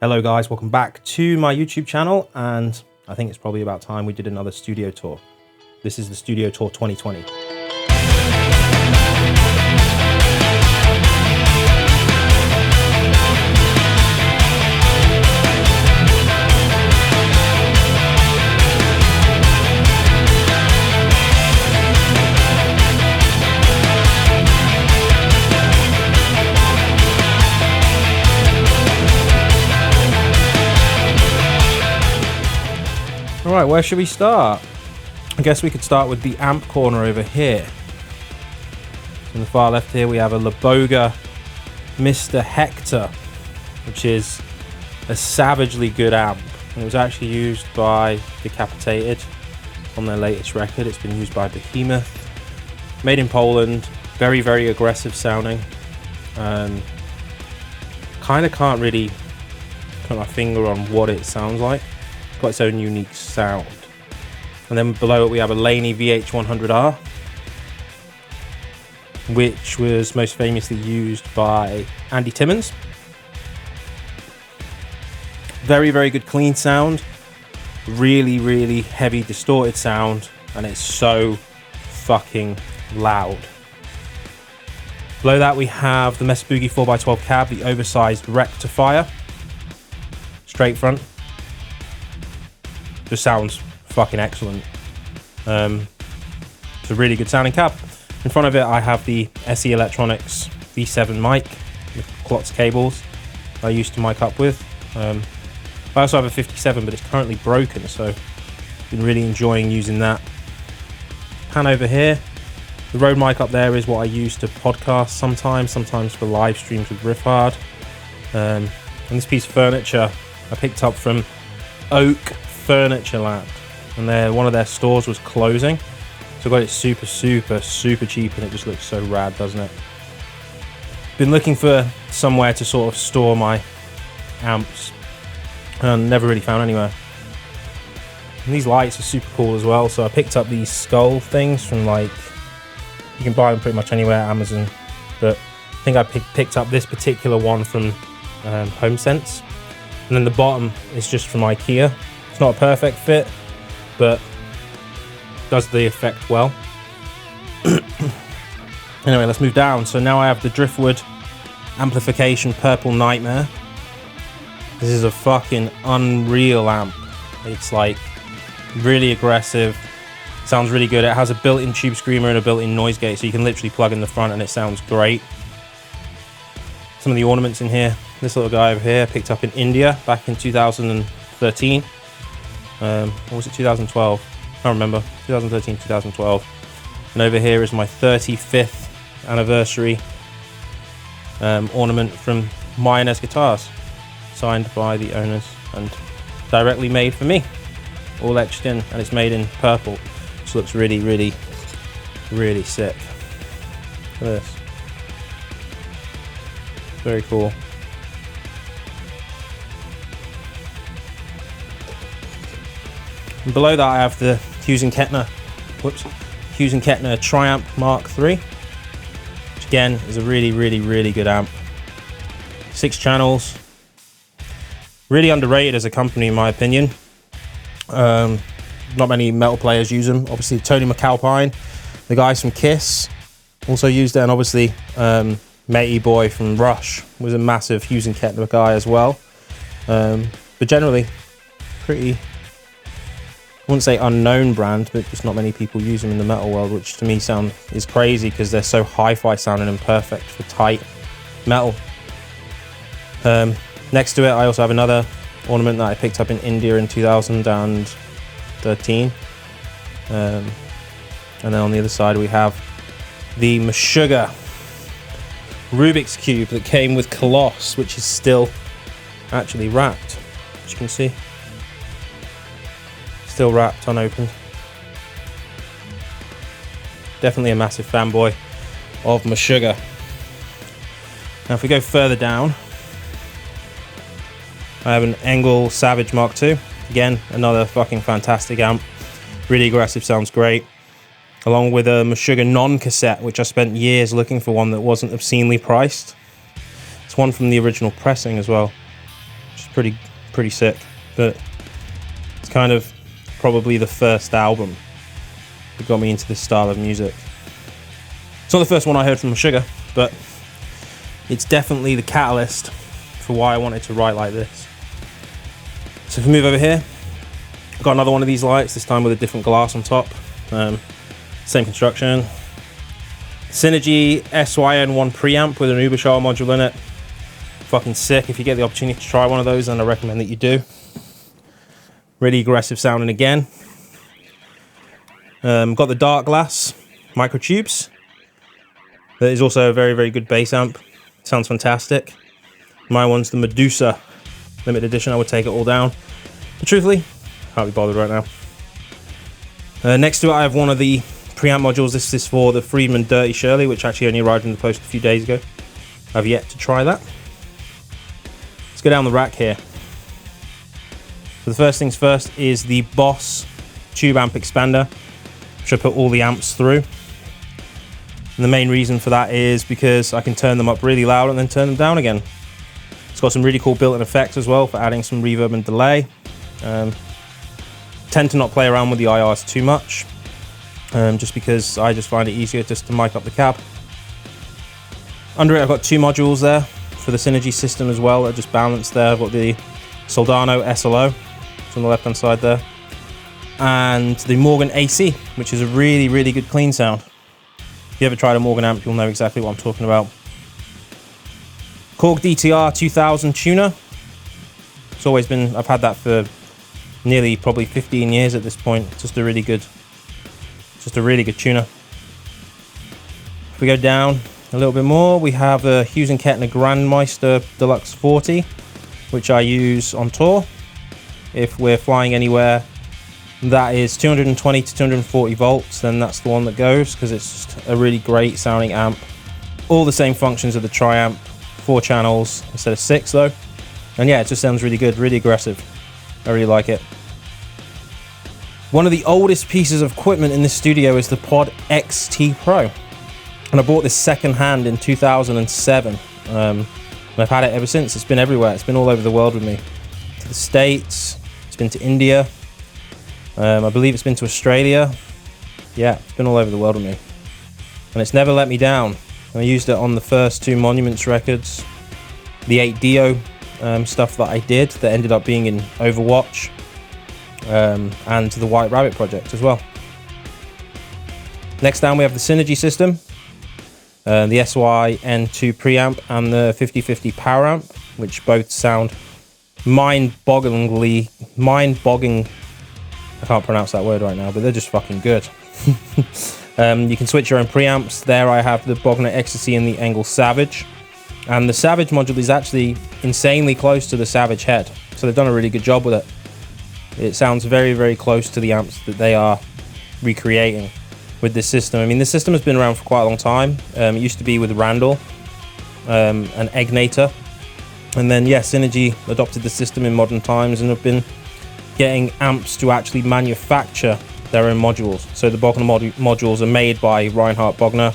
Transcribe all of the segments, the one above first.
Hello guys, welcome back to my YouTube channel, and I think it's probably about time we did another studio tour. This is the Studio Tour 2020. Alright, where should we start? I guess we could start with the amp corner over here. On the far left here we have a Laboga Mr. Hector, which is a savagely good amp. It was actually used by Decapitated on their latest record. It's been used by Behemoth. Made in Poland, very, very aggressive sounding. Kind of can't really put my finger on what it sounds like. Got its own unique sound. And then below it we have a Laney VH100R, which was most famously used by Andy Timmons. Very, very good clean sound. Really, really heavy distorted sound, and it's so fucking loud. Below that we have the Mess Boogie 4x12 cab, the oversized rectifier. Straight front. Just sounds fucking excellent. It's a really good sounding cab. In front of it I have the SE Electronics V7 mic with Klotz cables I used to mic up with. I also have a 57, but it's currently broken, so been really enjoying using that. Pan over here, the Rode mic up there is what I use to podcast sometimes for live streams with Riff Hard. And this piece of furniture I picked up from Oak Furniture Land, and one of their stores was closing, so I got it super cheap, and it just looks so rad, doesn't it? Been looking for somewhere to sort of store my amps and never really found anywhere. And these lights are super cool as well, so I picked up these skull things from, like, you can buy them pretty much anywhere, Amazon, but I think I picked up this particular one from HomeSense, and then the bottom is just from IKEA. It's not a perfect fit, but does the effect well. Anyway, let's move down. So now I have the Driftwood Amplification Purple Nightmare. This is a fucking unreal amp. It's like really aggressive, sounds really good. It has a built-in tube screamer and a built-in noise gate, so you can literally plug in the front and it sounds great. Some of the ornaments in here, this little guy over here, I picked up in India back in 2013. Or was it 2012? I don't remember. 2013, 2012. And over here is my 35th anniversary ornament from Myers Guitars, signed by the owners and directly made for me. All etched in, and it's made in purple. This looks really, really, really sick. Look at this. Very cool. And below that I have the Hughes & Kettner Triumph Mark III, which again is a really, really, really good amp. 6 channels. Really underrated as a company in my opinion. Not many metal players use them. Obviously Tony McAlpine, the guys from Kiss, also used it, and obviously Matey Boy from Rush was a massive Hughes & Kettner guy as well. But generally pretty, I wouldn't say unknown brand, but just not many people use them in the metal world, which to me is crazy because they're so hi-fi sounding and perfect for tight metal. Next to it I also have another ornament that I picked up in India in 2013. And then on the other side we have the Meshuggah Rubik's Cube that came with Coloss, which is still actually wrapped, as you can see. Still wrapped, unopened. Definitely a massive fanboy of Meshuggah. Now if we go further down, I have an Engel Savage Mark II. Again, another fucking fantastic amp. Really aggressive, sounds great. Along with a Meshuggah non-cassette, which I spent years looking for one that wasn't obscenely priced. It's one from the original pressing as well. Just pretty sick. But it's kind of probably the first album that got me into this style of music. It's not the first one I heard from Sugar, but it's definitely the catalyst for why I wanted to write like this. So if we move over here, I've got another one of these lights, this time with a different glass on top. Same construction. Synergy SYN1 preamp with an Uberschall module in it. Fucking sick. If you get the opportunity to try one of those, then I recommend that you do. Really aggressive sounding again. Got the dark glass microtubes. That is also a very, very good bass amp. Sounds fantastic. My one's the Medusa limited edition. I would take it all down. But truthfully, can't be bothered right now. Next to it, I have one of the preamp modules. This is for the Friedman Dirty Shirley, which actually only arrived in the post a few days ago. I've yet to try that. Let's go down the rack here. So the first things first is the Boss tube amp expander, which I put all the amps through. And the main reason for that is because I can turn them up really loud and then turn them down again. It's got some really cool built-in effects as well for adding some reverb and delay. Tend to not play around with the IRs too much, just because I just find it easier just to mic up the cab. Under it I've got two modules there for the Synergy system as well that just balanced there. I've got the Soldano SLO, it's on the left hand side there, and the Morgan AC, which is a really, really good clean sound. If you ever tried a Morgan amp, you'll know exactly what I'm talking about. Korg DTR 2000 tuner. It's always been, I've had that for nearly probably 15 years at this point. Just a really good tuner. If we go down a little bit more, we have a Hughes & Kettner Grandmeister Deluxe 40, which I use on tour. If we're flying anywhere that is 220 to 240 volts, then that's the one that goes, because it's just a really great sounding amp. All the same functions of the Triamp, 4 channels instead of 6 though. And yeah, it just sounds really good, really aggressive. I really like it. One of the oldest pieces of equipment in this studio is the Pod XT Pro. And I bought this second hand in 2007. And I've had it ever since. It's been everywhere. It's been all over the world with me. To the States, it's been to India. I believe it's been to Australia. Yeah, it's been all over the world with me. And it's never let me down. I used it on the first 2 Monuments records. The 8 Dio stuff that I did that ended up being in Overwatch. And the White Rabbit project as well. Next down we have the Synergy system. The SYN2 preamp and the 5050 power amp, which both sound mind-boggling. I can't pronounce that word right now, but they're just fucking good. You can switch your own preamps. There I have the Bogner Ecstasy and the Engel Savage. And the Savage module is actually insanely close to the Savage head. So they've done a really good job with it. It sounds very, very close to the amps that they are recreating with this system. I mean, this system has been around for quite a long time. It used to be with Randall and Egnator. And then, yeah, Synergy adopted the system in modern times and have been getting amps to actually manufacture their own modules. So the Bogner modules are made by Reinhard Bogner,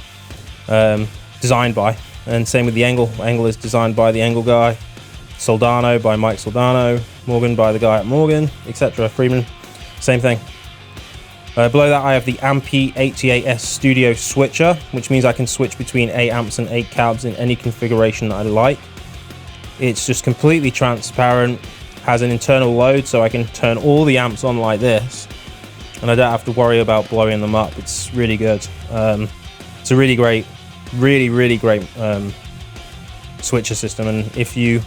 designed by, and same with the Engel. Engel is designed by the Engel guy, Soldano by Mike Soldano, Morgan by the guy at Morgan, etc. Friedman, same thing. Below that I have the Ampy 88S Studio switcher, which means I can switch between 8 amps and 8 cabs in any configuration that I like. It's just completely transparent, has an internal load, so I can turn all the amps on like this, and I don't have to worry about blowing them up. It's really good. It's a really great, really great switcher system, and if you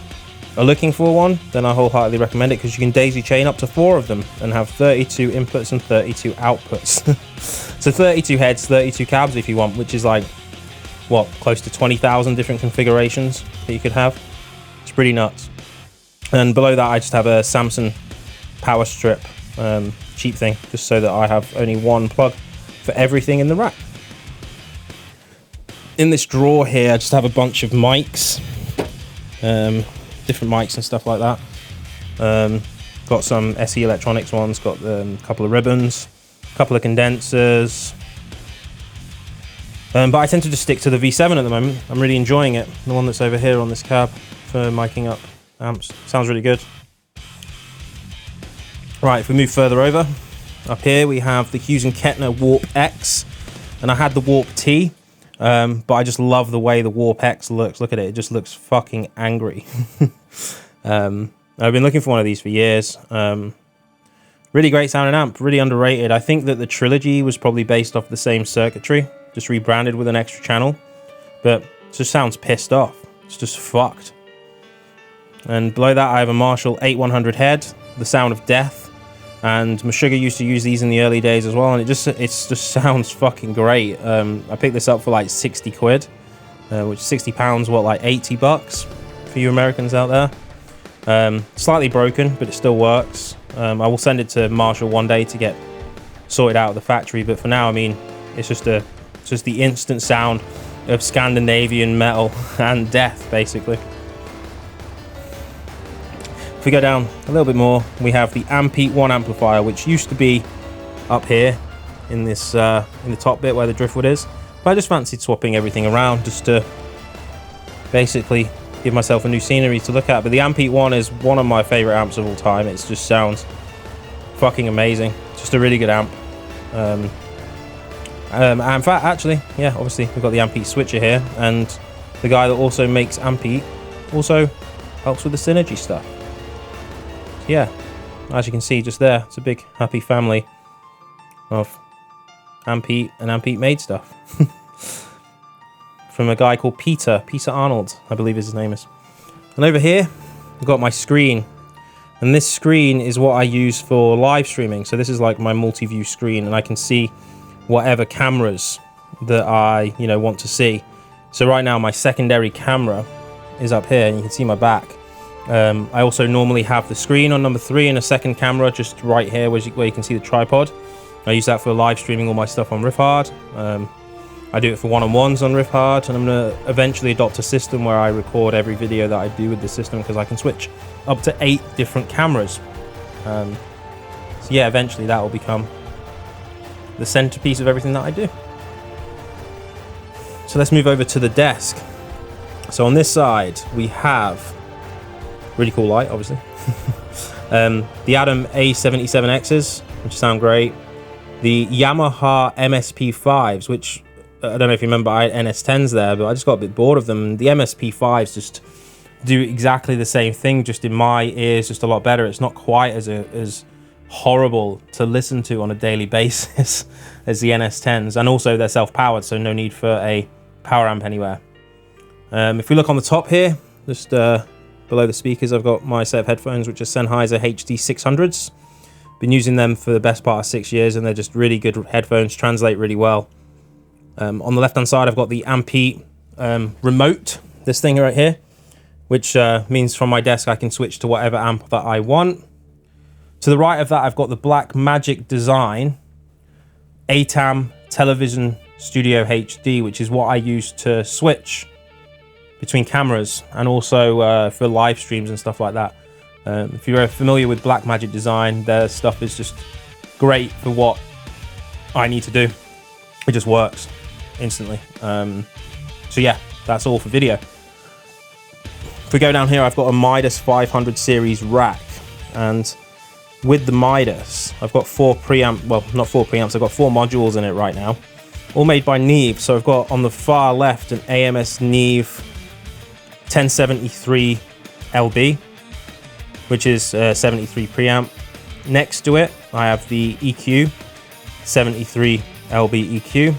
are looking for one, then I wholeheartedly recommend it, because you can daisy chain up to 4 of them and have 32 inputs and 32 outputs. So 32 heads, 32 cabs if you want, which is like, what, close to 20,000 different configurations that you could have. It's pretty nuts. And below that I just have a Samson power strip, cheap thing, just so that I have only one plug for everything in the rack. In this drawer here I just have a bunch of mics, different mics and stuff like that. Got some SE Electronics ones, got a couple of ribbons, a couple of condensers. But I tend to just stick to the V7 at the moment. I'm really enjoying it. The one that's over here on this cab for miking up amps. Sounds really good. Right, if we move further over, up here we have the Hughes & Kettner Warp X, and I had the Warp T, but I just love the way the Warp X looks. Look at it, it just looks fucking angry. I've been looking for one of these for years. Really great sounding amp, really underrated. I think that the Trilogy was probably based off the same circuitry, just rebranded with an extra channel, but it just sounds pissed off. It's just fucked. And below that I have a Marshall 8100 head, the Sound of Death, and Meshuggah used to use these in the early days as well, and it just sounds fucking great. I picked this up for like 60 quid, which is 60 pounds, what, like 80 bucks for you Americans out there. Slightly broken, but it still works. I will send it to Marshall one day to get sorted out of the factory, but for now, I mean, it's just the instant sound of Scandinavian metal and death, basically. If we go down a little bit more, we have the Ampeat 1 amplifier, which used to be up here in this in the top bit where the driftwood is, but I just fancied swapping everything around just to basically give myself a new scenery to look at. But the Ampeat 1 is one of my favorite amps of all time. It just sounds fucking amazing. Just a really good amp. In fact, actually, yeah, obviously we've got the Ampeat switcher here, and the guy that also makes Ampeat also helps with the synergy stuff. So yeah, as you can see just there, it's a big happy family of Ampeat and Ampeat made stuff. From a guy called Peter Arnold, I believe his name is. And over here, I've got my screen. And this screen is what I use for live streaming. So this is like my multi-view screen, and I can see whatever cameras that I, want to see. So right now my secondary camera is up here, and you can see my back. I also normally have the screen on number 3 and a second camera just right here where you can see the tripod. I use that for live streaming all my stuff on Riff Hard. I do it for one-on-ones on Riff Hard, and I'm going to eventually adopt a system where I record every video that I do with the system, because I can switch up to 8 different cameras. So yeah, eventually that will become the centerpiece of everything that I do. So let's move over to the desk. So on this side we have really cool light, obviously. The Adam A77Xs, which sound great. The Yamaha MSP5s, which I don't know if you remember, I had NS10s there, but I just got a bit bored of them. The MSP5s just do exactly the same thing, just in my ears, just a lot better. It's not quite as horrible to listen to on a daily basis as the NS10s, and also they're self-powered, so no need for a power amp anywhere. If we look on the top here, just below the speakers, I've got my set of headphones, which are Sennheiser HD 600s. Been using them for the best part of 6 years, and they're just really good headphones, translate really well. On the left hand side I've got the Ampeat remote, this thing right here, which means from my desk I can switch to whatever amp that I want. To the right of that I've got the Blackmagic Design ATAM Television Studio HD, which is what I use to switch between cameras and also for live streams and stuff like that. If you're familiar with Blackmagic Design, their stuff is just great for what I need to do. It just works instantly. So yeah, that's all for video. If we go down here, I've got a Midas 500 series rack, and with the Midas I've got 4 preamp, well, not 4 preamps, I've got 4 modules in it right now, all made by Neve. So I've got on the far left an AMS Neve 1073 LB, which is 73 preamp. Next to it I have the EQ 73 LB EQ.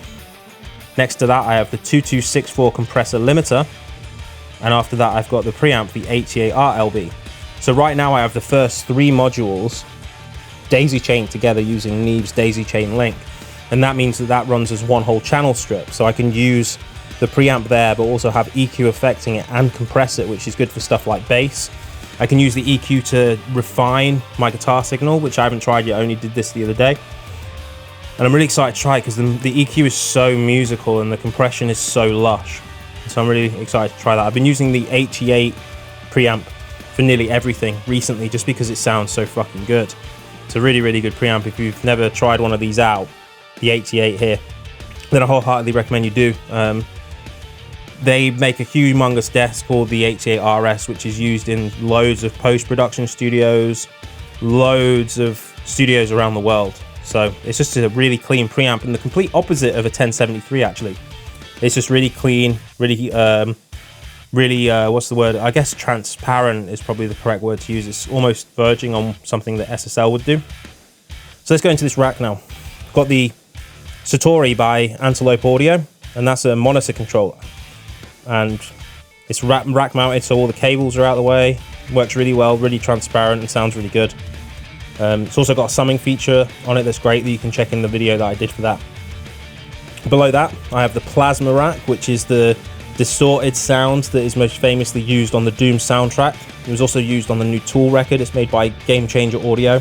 Next to that I have the 2264 compressor limiter, and after that I've got the preamp, the 88R LB. So right now I have the first 3 modules daisy chained together using Neve's daisy chain link, and that means that that runs as one whole channel strip. So I can use the preamp there, but also have EQ affecting it and compress it, which is good for stuff like bass. I can use the EQ to refine my guitar signal, which I haven't tried yet, I only did this the other day. And I'm really excited to try it because the EQ is so musical and the compression is so lush. So I'm really excited to try that. I've been using the 88 preamp for nearly everything recently just because it sounds so fucking good. It's a really, really good preamp. If you've never tried one of these out, the 88 here, then I wholeheartedly recommend you do. They make a humongous desk called the 88RS, which is used in loads of post-production studios, loads of studios around the world. So it's just a really clean preamp, and the complete opposite of a 1073 actually. It's just really clean, really, what's the word? I guess transparent is probably the correct word to use. It's almost verging on something that SSL would do. So let's go into this rack now. I've got the Satori by Antelope Audio, and that's a monitor controller. And it's rack mounted, so all the cables are out of the way. Works really well, really transparent, and sounds really good. It's also got a summing feature on it that's great, that you can check in the video that I did for that. Below that, I have the Plasma rack, which is the distorted sound that is most famously used on the Doom soundtrack. It was also used on the new Tool record. It's made by Game Changer Audio.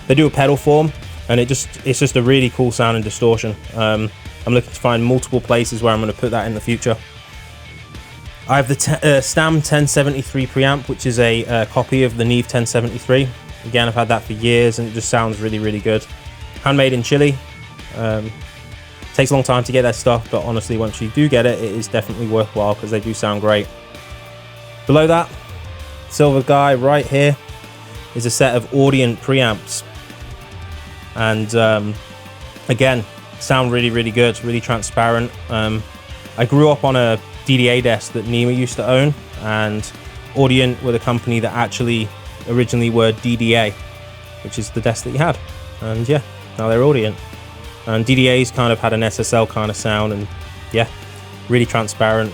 They do a pedal form, and it's just a really cool sound and distortion. I'm looking to find multiple places where I'm going to put that in the future. I have the Stam 1073 preamp, which is a copy of the Neve 1073. Again, I've had that for years, and it just sounds really, really good. Handmade in Chile. Takes a long time to get that stuff, but honestly, once you do get it, it is definitely worthwhile because they do sound great. Below that, silver guy right here is a set of Audient preamps. And again, sound really, really good, really transparent. I grew up on a DDA desk that Nima used to own, and Audient were the company that actually originally were DDA, which is the desk that you had. And yeah, now they're Audient. And DDA's kind of had an SSL kind of sound, and yeah, really transparent,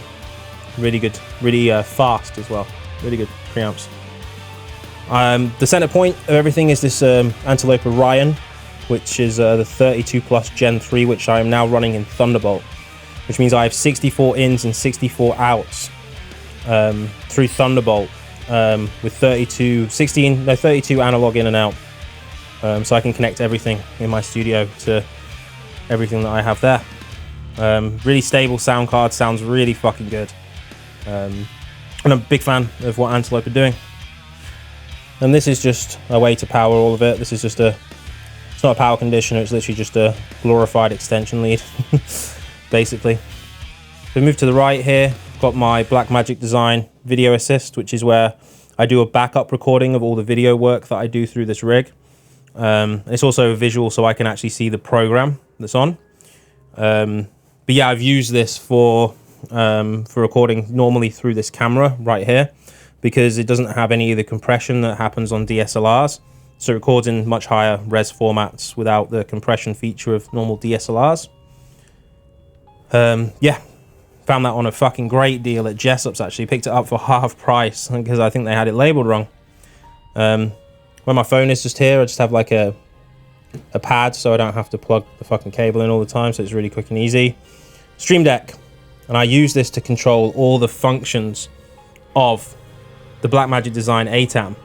really good, really fast as well, really good preamps. The center point of everything is this Antelope Orion, which is the 32 Plus Gen 3, which I am now running in Thunderbolt, which means I have 64 ins and 64 outs through Thunderbolt with 32 analog in and out. So I can connect everything in my studio to everything that I have there. Really stable sound card, sounds really fucking good. And I'm a big fan of what Antelope are doing. And this is just a way to power all of it. This is just it's not a power conditioner, it's literally just a glorified extension lead, basically. We move to the right here, got my Blackmagic Design Video Assist, which is where I do a backup recording of all the video work that I do through this rig. It's also a visual, so I can actually see the program that's on. But yeah, I've used this for recording normally through this camera right here, because it doesn't have any of the compression that happens on DSLRs. So it records in much higher res formats without the compression feature of normal DSLRs. Yeah, found that on a fucking great deal at Jessup's actually. Picked it up for half price because I think they had it labeled wrong. Where my phone is just here, I just have like a pad so I don't have to plug the fucking cable in all the time, so it's really quick and easy. Stream Deck, and I use this to control all the functions of the Blackmagic Design ATAM.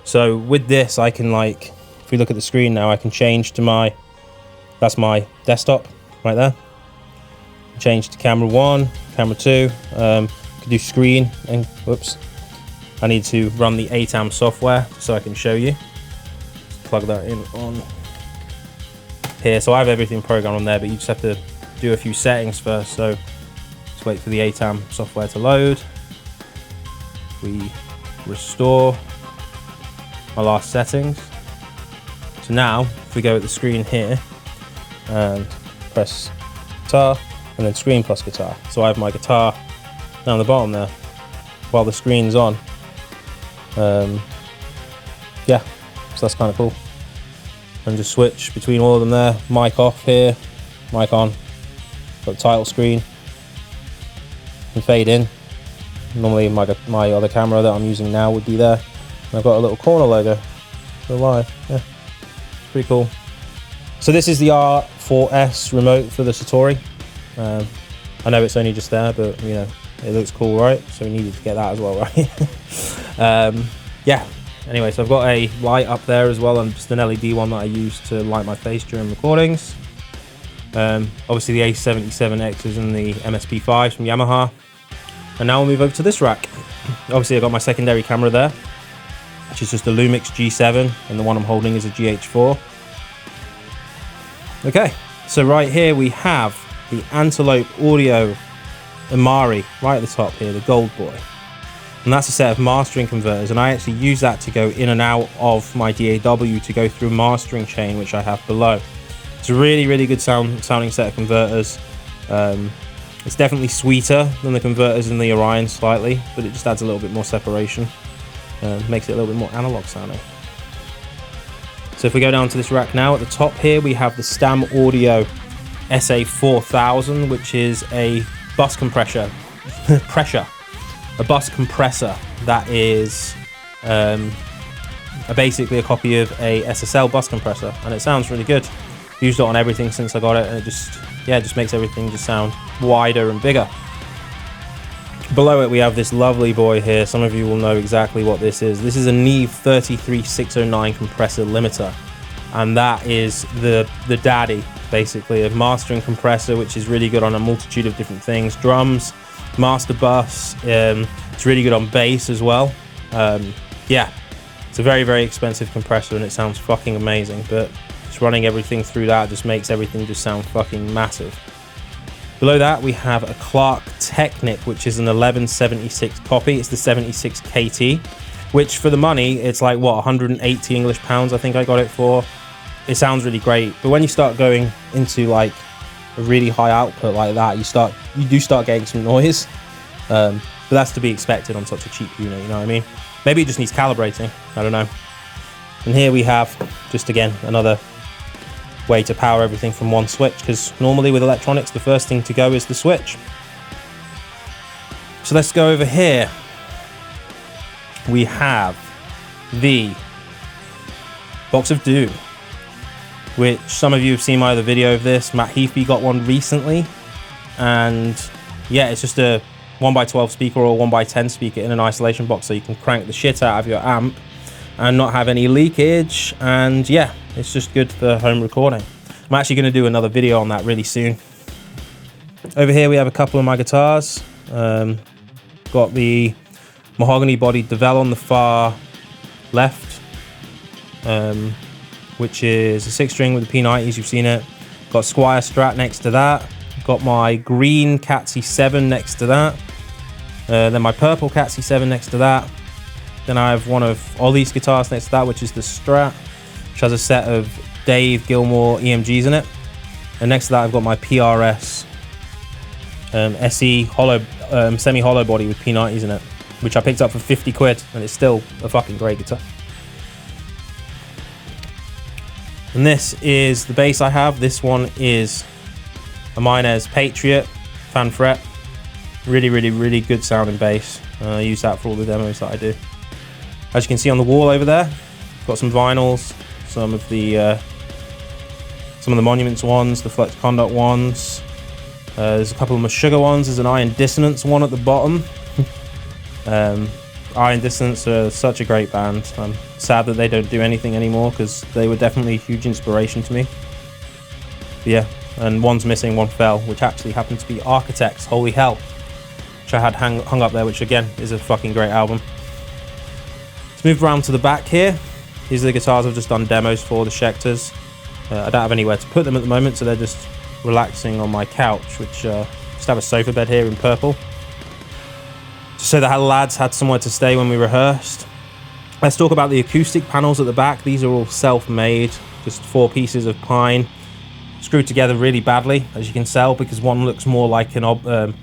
So with this, I can, like, if we look at the screen now, I can change to that's my desktop right there. Change to camera 1, camera 2, can do screen, and whoops. I need to run the ATAM software so I can show you. Just plug that in on here. So I have everything programmed on there, but you just have to do a few settings first. So just wait for the ATAM software to load. We restore my last settings. So now, if we go at the screen here and press guitar, and then screen plus guitar. So I have my guitar down the bottom there while the screen's on. Yeah, so that's kind of cool. And just switch between all of them there. Mic off here, mic on. Got the title screen. And fade in. Normally my other camera that I'm using now would be there. And I've got a little corner logo. Go live. Yeah, it's pretty cool. So this is the R4S remote for the Satori. I know it's only just there, but you know, it looks cool, right? So we needed to get that as well, right? Yeah, anyway, so I've got a light up there as well, and just an LED one that I use to light my face during recordings. Obviously the A77Xs and the MSP5s from Yamaha. And now we'll move over to this rack. Obviously I've got my secondary camera there, which is just a Lumix G7, and the one I'm holding is a GH4. Okay, so right here we have the Antelope Audio Amari right at the top here, the gold boy. And that's a set of mastering converters, and I actually use that to go in and out of my DAW to go through mastering chain, which I have below. It's a really, really good sounding set of converters. It's definitely sweeter than the converters in the Orion slightly, but it just adds a little bit more separation. Makes it a little bit more analog sounding. So if we go down to this rack now, at the top here we have the Stam Audio SA4000, which is a bus compressor. A bus compressor that is basically a copy of a SSL bus compressor, and it sounds really good. Used it on everything since I got it, and it just makes everything just sound wider and bigger. Below it we have this lovely boy here. Some of you will know exactly what this is. This is a Neve 33609 compressor limiter, and that is the daddy basically of mastering compressor, which is really good on a multitude of different things. Drums, master bus, it's really good on bass as well. Yeah, it's a very, very expensive compressor and it sounds fucking amazing, but just running everything through that just makes everything just sound fucking massive. Below that we have a Clark Technic, which is an 1176 copy. It's the 76 KT, which for the money it's like what, 180 English pounds I think I got it for. It sounds really great, but when you start going into like a really high output like that, you do start getting some noise, but that's to be expected on such a cheap unit, you know what I mean? Maybe it just needs calibrating, I don't know. And here we have just again another way to power everything from one switch, because normally with electronics the first thing to go is the switch. So let's go over here. We have the Box of Doom, which some of you have seen my other video of this. Matt Heathby got one recently, and yeah, it's just a 1x12 speaker or 1x10 speaker in an isolation box, so you can crank the shit out of your amp and not have any leakage, and yeah, it's just good for home recording. I'm actually going to do another video on that really soon. Over here we have a couple of my guitars. Got the mahogany bodied DeVelle on the far left, which is a 6-string with the P90s, you've seen it. Got Squire Strat next to that. Got my green Cat C7 next to that. Then my purple Cat C7 next to that. Then I have one of Ollie's guitars next to that, which is the Strat, which has a set of Dave Gilmour EMGs in it. And next to that I've got my PRS SE hollow, semi-hollow body with P90s in it, which I picked up for 50 quid, and it's still a fucking great guitar. And this is the bass I have. This one is a Ibanez Patriot Fan Fret. Really, really, really good sounding bass. I use that for all the demos that I do. As you can see on the wall over there, got some vinyls, some of the Monuments ones, the Flux Conduct ones. There's a couple of Meshuggah ones. There's an Iron Dissonance one at the bottom. Iron Dissonance are such a great band. I'm sad that they don't do anything anymore, because they were definitely a huge inspiration to me. But yeah, and one's missing, one fell, which actually happened to be Architects, Holy Hell, which I had hung up there, which again is a fucking great album. Let's move around to the back here. These are the guitars I've just done demos for, the Schecters. I don't have anywhere to put them at the moment, so they're just relaxing on my couch, which just have a sofa bed here in purple, just so the lads had somewhere to stay when we rehearsed. Let's talk about the acoustic panels at the back. These are all self-made, just 4 pieces of pine, screwed together really badly, as you can tell, because one looks more like an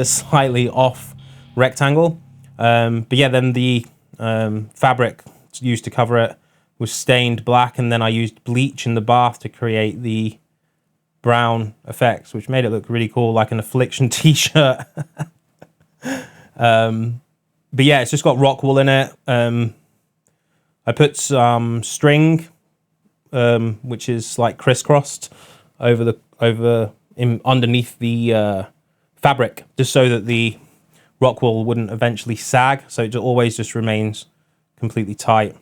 slightly off rectangle. But yeah, then the fabric used to cover it was stained black, and then I used bleach in the bath to create the Browne effects, which made it look really cool, like an Affliction t-shirt. But yeah, it's just got rock wool in it. I put some string, which is like crisscrossed underneath the fabric, just so that the rock wool wouldn't eventually sag, so it always just remains completely tight.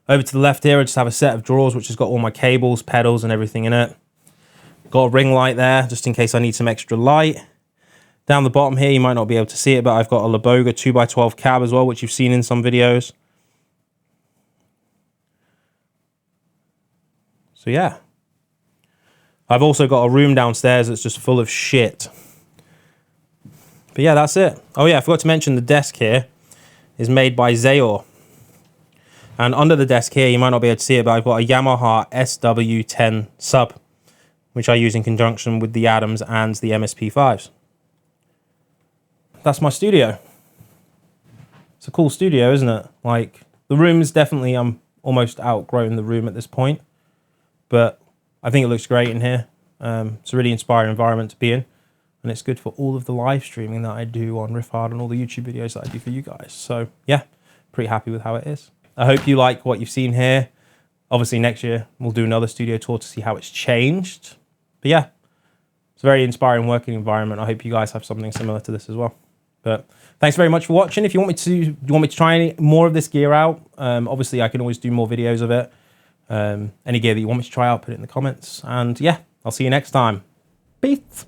Over to the left here, I just have a set of drawers which has got all my cables, pedals and everything in it. Got a ring light there, just in case I need some extra light. Down the bottom here, you might not be able to see it, but I've got a Laboga 2x12 cab as well, which you've seen in some videos. So yeah. I've also got a room downstairs that's just full of shit. But yeah, that's it. Oh yeah, I forgot to mention the desk here is made by Zayor. And under the desk here, you might not be able to see it, but I've got a Yamaha SW10 sub, which I use in conjunction with the Adams and the MSP5s. That's my studio. It's a cool studio, isn't it? Like, the room is definitely, I'm almost outgrowing the room at this point, but I think it looks great in here. It's a really inspiring environment to be in, and it's good for all of the live streaming that I do on Riff Hard and all the YouTube videos that I do for you guys. So yeah, pretty happy with how it is. I hope you like what you've seen here. Obviously next year we'll do another studio tour to see how it's changed. But yeah, it's a very inspiring working environment. I hope you guys have something similar to this as well. But thanks very much for watching. If you want me to try any more of this gear out, obviously I can always do more videos of it. Any gear that you want me to try out, put it in the comments. And yeah, I'll see you next time. Peace.